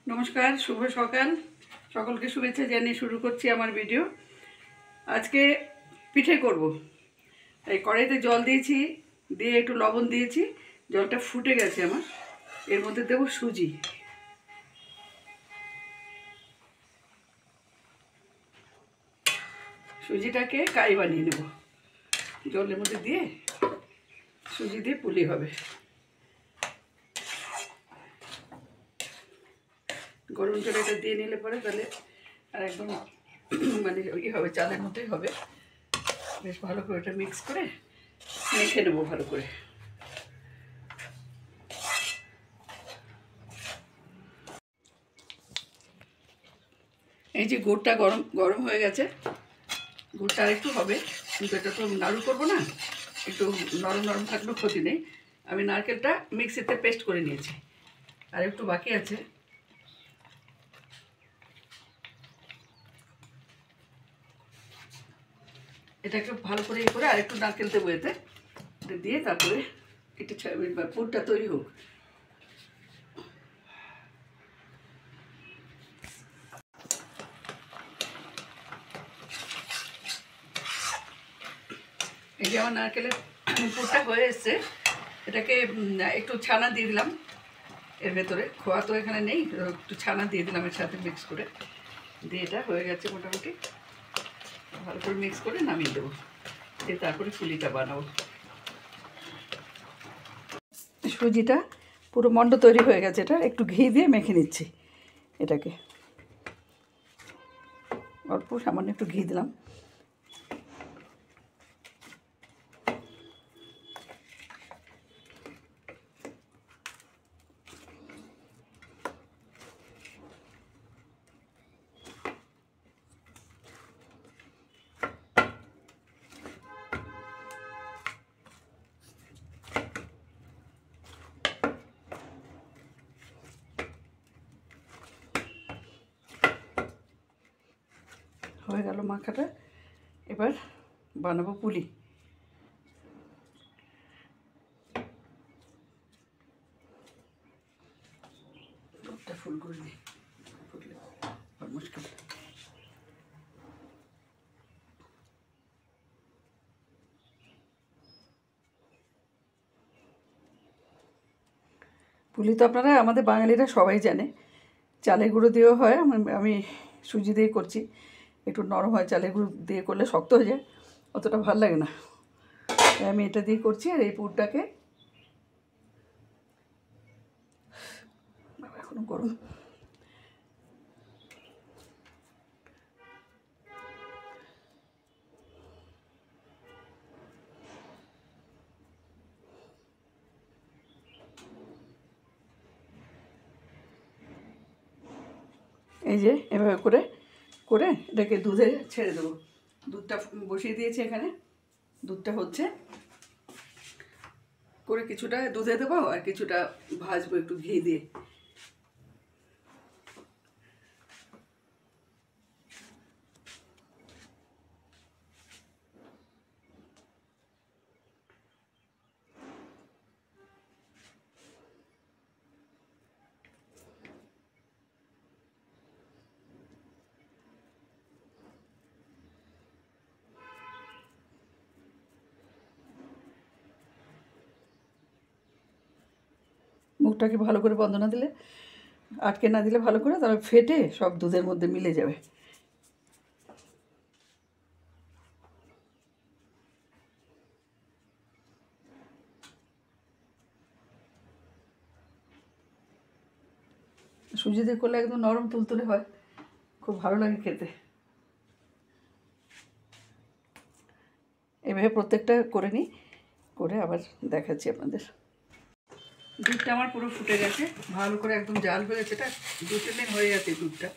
নমস্কার, শুভ সকাল। সকলকে শুভেচ্ছা জানিয়ে শুরু করছি আমার ভিডিও। আজকে পিঠে করব। এই কড়াইতে জল দিয়েছি, দিয়ে একটু লবণ দিয়েছি, জলটা ফুটে গেছে আমার। এর মধ্যে দেব সুজি। সুজিটাকে কাই বানিয়ে নেব। জলের মধ্যে দিয়ে সুজি দিয়ে পুলি হবে। গরম জলে এটা দিয়ে নিলে পরে তাহলে আর একদম মানে ইয়ে হবে, চালের মতোই হবে। বেশ ভালো করে এটা মিক্স করে মেখে নেবো ভালো করে। এই যে গুড়টা গরম গরম হয়ে গেছে, গুড়টা আর একটু হবে, কিন্তু এটা তো নাড়ু করবো না, একটু নরম নরম থাকলেও ক্ষতি নেই। আমি নারকেলটা মিক্সিতে পেস্ট করে নিয়েছি, আর একটু বাকি আছে। এটাকে ভালো করে ইয়ে করে আর একটু নারকেল দেবো এতে, এটা দিয়ে তারপরে একটু পুরটা তৈরি হোক। এই যে আমার নারকেলের পুরটা হয়ে এসছে, এটাকে একটু ছানা দিয়ে দিলাম এর ভেতরে। খোয়া তো এখানে নেই, একটু ছানা দিয়ে দিলাম এর সাথে মিক্স করে। দিয়ে এটা হয়ে গেছে মোটামুটি। ভালো করে মিক্স করে নামিয়ে দেবো, দিয়ে তারপরে পুলিটা বানাবো। সুজিটা পুরো মন্ড তৈরি হয়ে গেছে, এটা একটু ঘি দিয়ে মেখে নিচ্ছি। এটাকে অল্প সামান্য একটু ঘি দিলাম। হয়ে গেল মাখাটা, এবার বানাবো পুলি। দুধটা ফুল করে দিই, ফুটলে মুশকিল। পুলি তো আপনারা আমাদের বাঙালিরা সবাই জানে, চালের গুঁড়ো দিয়েও হয়, আমি সুজি দিয়ে করছি। একটু নরম হয়, চালের গুঁড়ো দিয়ে করলে শক্ত হয়ে যায়, অতটা ভালো লাগে না। তাই আমি এটা দিয়ে করছি। আর এই পুরটাকে এখনো গরম, এই যে এভাবে করে করে এটাকে দুধে ছেড়ে দেবো। দুধটা বসিয়ে দিয়েছি এখানে, দুধটা হচ্ছে করে কিছুটা দুধে দেবো আর কিছুটা ভাজবো একটু ঘি দিয়ে। মুখটাকে ভালো করে বন্ধ না দিলে, আটকে না দিলে ভালো করে, তাহলে ফেটে সব দুধের মধ্যে মিলে যাবে। সুজি দিয়ে করলে একদম নরম তুলতুলে হয়, খুব ভালো লাগে খেতে। এভাবে প্রত্যেকটা করে নিই, করে আবার দেখাচ্ছি আপনাদের। দুধটা আমার পুরো ফুটে গেছে, ভালো করে একদম জাল হয়ে গেছে, এটা 2-3 দিন হয়ে গেছে দুধটা।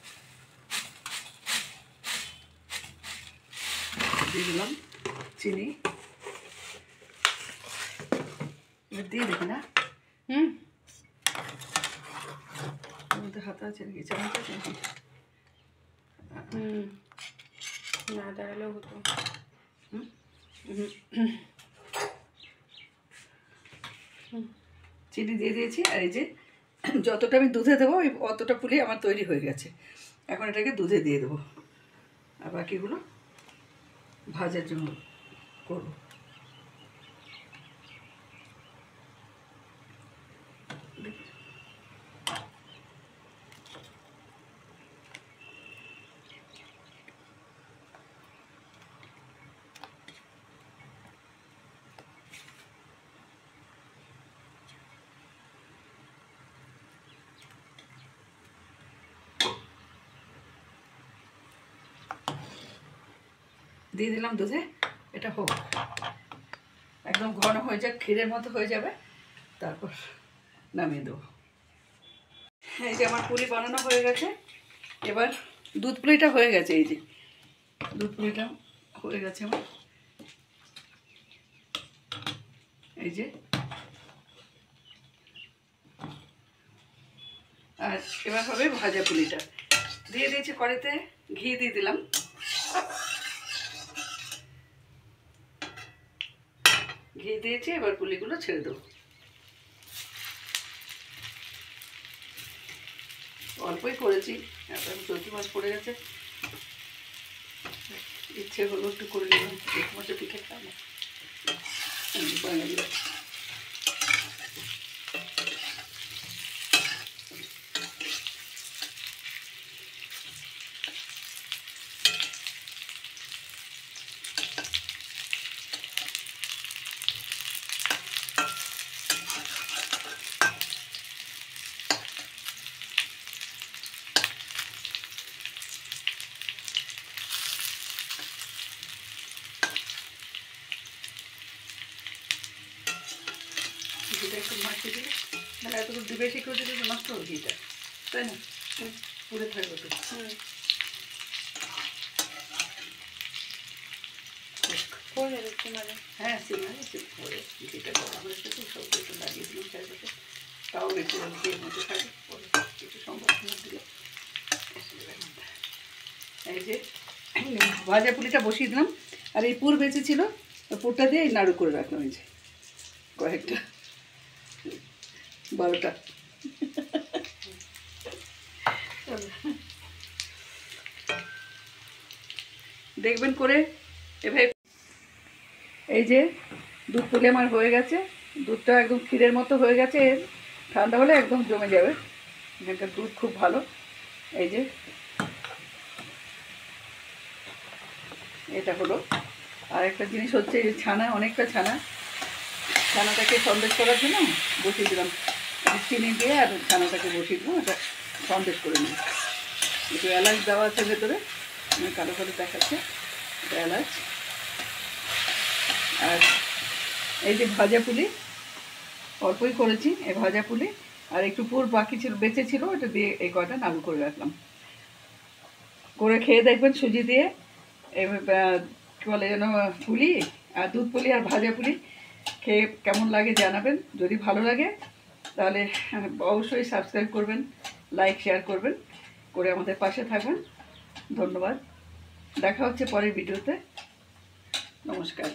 দিয়ে দিলাম চিনি, এবার দিয়ে দেখি না। মধ্যে হাতা আছে নাকি, চামচ আছে নাকি? না দাঁড়ালেও হতো। চিনি দিয়ে দিয়েছি, আর এই যে যতটা আমি দুধে দেবো ওই অতটা পুলি আমার তৈরি হয়ে গেছে। এখন এটাকে দুধে দিয়ে দেবো, আর বাকিগুলো ভাজার জন্য করবো। দিয়ে দিলাম দুধে, এটা হোক, একদম ঘন হয়ে যাক, ক্ষীরের মতো হয়ে যাবে, তারপর নামিয়ে দেবো। এই যে আমার পুলি বানানো হয়ে গেছে। এবার দুধ পুলিটা হয়ে গেছে, এই যে দুধ পুলিটা হয়ে গেছে আমার, এই যে। আর এবার হবে ভাজা পুলিটা। দিয়ে দিয়েছি কড়াইতে, ঘি দিয়ে দিলাম। ঘি দিয়েছি, এবার পুলিগুলো ছেড়ে দেবো। অল্পই করেছি, এখন চৈত্র মাছ পড়ে গেছে, ইচ্ছে হলো একটু করে নিলাম। চৈত্র মাছের পিঠে খাবো। ঘিটা একটু মাখিয়ে দিলে, মানে এতটুকু বেশি করে দিলে নষ্ট হবে ঘিটা, তাই না? পুড়ে থাকবে তো। হ্যাঁ, সিমারে পরে ঘিটা গরম হয়েছে তো, সব একটু লাগিয়ে দিলাম চারপাশে, তাও একটু ঘিয়ের মধ্যে থাকে, পরে একটু সম্ভব দিলে। এই যে ভাজা পুলিটা বসিয়ে দিলাম, আর এই পুর বেঁচে ছিল, পুরটা দিয়ে এই নাড়ু করে রাখলাম, এই যে কয়েকটা 12টা। দেখবেন করে এভাবে। এই যে দুধ পুলি আমার হয়ে গেছে, দুধটা একদম ক্ষীরের মতো হয়ে গেছে, ঠান্ডা হলে একদম জমে যাবে। এখানকার দুধ খুব ভালো। এই যে এটা হলো। আর একটা জিনিস হচ্ছে, ছানা, অনেকটা ছানাটাকে সন্দেশ করার জন্য বসিয়ে দিলাম, চিনি দিয়ে আর ছানাটাকে বসিয়ে দিলাম, এটা সন্দেশ করে নিই। একটু এলাচ দেওয়া আছে ভেতরে, আমি কালো কালো দেখাচ্ছে, এটা এলাচ। আর এই যে ভাজা পুলি অল্পই করেছি, এই ভাজা পুলি আর একটু পুর বাকি ছিল, বেঁচে ছিল, ওটা দিয়ে এই কয়টা নাড়ু করে রাখলাম। করে খেয়ে দেখবেন সুজি দিয়ে, কী বলে যেন, পুলি আর দুধ পুলি আর ভাজা পুলি, খেয়ে কেমন লাগে জানাবেন। যদি ভালো লাগে তাহলে অবশ্যই সাবস্ক্রাইব করবেন, লাইক শেয়ার করবেন, করে আমাদের পাশে থাকবেন। ধন্যবাদ। দেখা হচ্ছে পরের ভিডিওতে। নমস্কার।